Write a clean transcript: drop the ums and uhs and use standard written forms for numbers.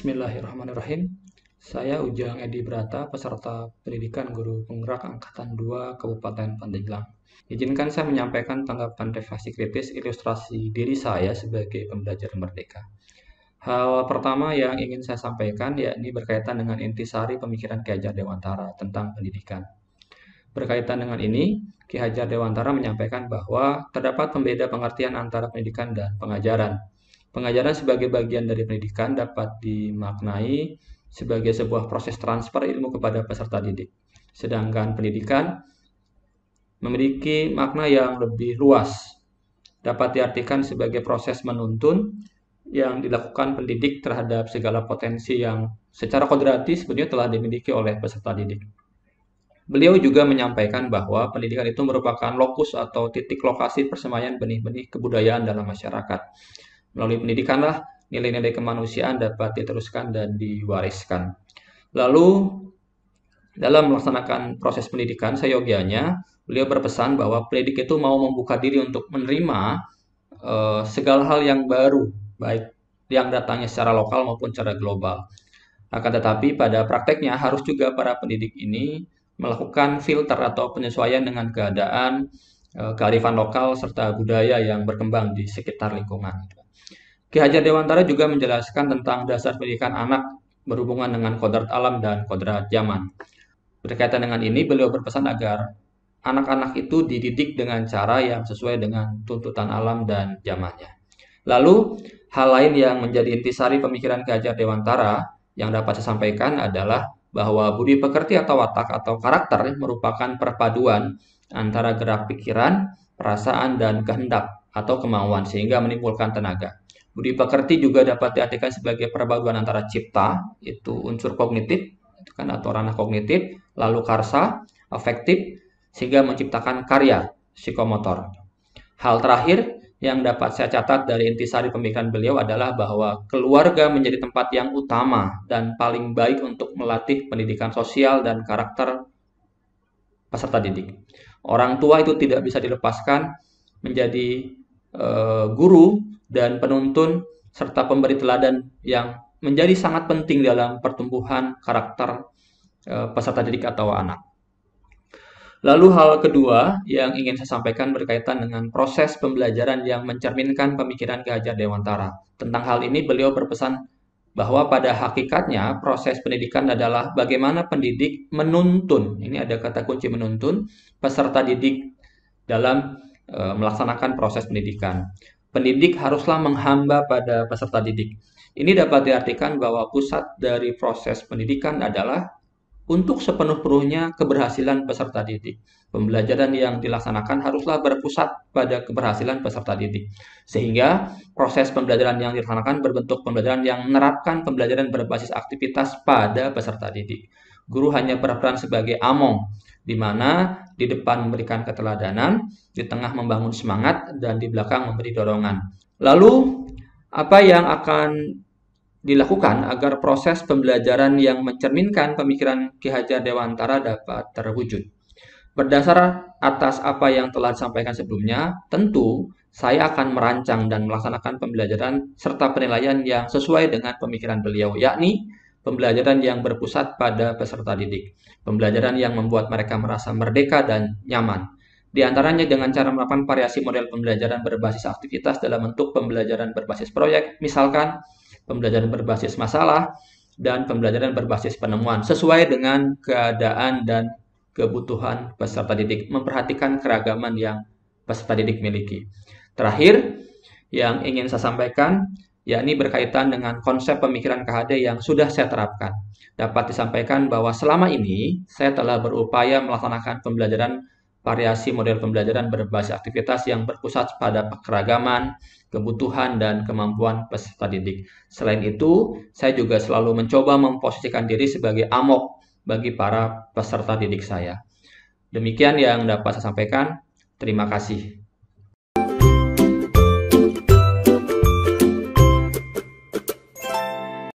Bismillahirrahmanirrahim. Saya Ujang Edi Brata, peserta pendidikan guru penggerak Angkatan 2 Kabupaten Pandeglang. Izinkan saya menyampaikan tanggapan refleksi kritis ilustrasi diri saya sebagai pembelajar merdeka. Hal pertama yang ingin saya sampaikan yakni berkaitan dengan intisari pemikiran Ki Hajar Dewantara tentang pendidikan. Berkaitan dengan ini, Ki Hajar Dewantara menyampaikan bahwa terdapat pembeda pengertian antara pendidikan dan pengajaran. Pengajaran sebagai bagian dari pendidikan dapat dimaknai sebagai sebuah proses transfer ilmu kepada peserta didik. Sedangkan pendidikan memiliki makna yang lebih luas. Dapat diartikan sebagai proses menuntun yang dilakukan pendidik terhadap segala potensi yang secara kodrati sebenarnya telah dimiliki oleh peserta didik. Beliau juga menyampaikan bahwa pendidikan itu merupakan lokus atau titik lokasi persemaian benih-benih kebudayaan dalam masyarakat. Melalui pendidikanlah nilai-nilai kemanusiaan dapat diteruskan dan diwariskan. Lalu, dalam melaksanakan proses pendidikan, seyogianya beliau berpesan bahwa pendidik itu mau membuka diri untuk menerima segala hal yang baru, baik yang datangnya secara lokal maupun secara global. Akan tetapi pada prakteknya harus juga para pendidik ini melakukan filter atau penyesuaian dengan keadaan, kearifan lokal, serta budaya yang berkembang di sekitar lingkungan. Ki Hajar Dewantara juga menjelaskan tentang dasar pendidikan anak berhubungan dengan kodrat alam dan kodrat zaman. Berkaitan dengan ini, beliau berpesan agar anak-anak itu dididik dengan cara yang sesuai dengan tuntutan alam dan zamannya. Lalu, hal lain yang menjadi intisari pemikiran Ki Hajar Dewantara yang dapat saya sampaikan adalah bahwa budi pekerti atau watak atau karakter merupakan perpaduan antara gerak pikiran, perasaan, dan kehendak atau kemauan sehingga menimbulkan tenaga. Budi pekerti juga dapat diartikan sebagai perpaduan antara cipta, itu unsur kognitif, itu kan atau ranah kognitif, lalu karsa, afektif, sehingga menciptakan karya, psikomotor. Hal terakhir yang dapat saya catat dari intisari pemikiran beliau adalah bahwa keluarga menjadi tempat yang utama dan paling baik untuk melatih pendidikan sosial dan karakter peserta didik. Orang tua itu tidak bisa dilepaskan menjadi guru dan penuntun serta pemberi teladan yang menjadi sangat penting dalam pertumbuhan karakter peserta didik atau anak. Lalu hal kedua yang ingin saya sampaikan berkaitan dengan proses pembelajaran yang mencerminkan pemikiran Ki Hajar Dewantara. Tentang hal ini beliau berpesan bahwa pada hakikatnya proses pendidikan adalah bagaimana pendidik menuntun, ini ada kata kunci menuntun, peserta didik dalam melaksanakan proses pendidikan. Pendidik haruslah menghamba pada peserta didik. Ini dapat diartikan bahwa pusat dari proses pendidikan adalah untuk sepenuh-penuhnya keberhasilan peserta didik. Pembelajaran yang dilaksanakan haruslah berpusat pada keberhasilan peserta didik. Sehingga proses pembelajaran yang dilaksanakan berbentuk pembelajaran yang menerapkan pembelajaran berbasis aktivitas pada peserta didik. Guru hanya berperan sebagai among, di mana di depan memberikan keteladanan, di tengah membangun semangat, dan di belakang memberi dorongan. Lalu, apa yang akan dilakukan agar proses pembelajaran yang mencerminkan pemikiran Ki Hajar Dewantara dapat terwujud? Berdasar atas apa yang telah disampaikan sebelumnya, tentu saya akan merancang dan melaksanakan pembelajaran serta penilaian yang sesuai dengan pemikiran beliau, yakni pembelajaran yang berpusat pada peserta didik, pembelajaran yang membuat mereka merasa merdeka dan nyaman. Di antaranya dengan cara melakukan variasi model pembelajaran berbasis aktivitas dalam bentuk pembelajaran berbasis proyek, misalkan pembelajaran berbasis masalah, dan pembelajaran berbasis penemuan, sesuai dengan keadaan dan kebutuhan peserta didik, memperhatikan keragaman yang peserta didik miliki. Terakhir, yang ingin saya sampaikan, yakni berkaitan dengan konsep pemikiran KHD yang sudah saya terapkan. Dapat disampaikan bahwa selama ini saya telah berupaya melaksanakan pembelajaran variasi model pembelajaran berbasis aktivitas yang berpusat pada keragaman, kebutuhan, dan kemampuan peserta didik. Selain itu, saya juga selalu mencoba memposisikan diri sebagai amok bagi para peserta didik saya. Demikian yang dapat saya sampaikan. Terima kasih.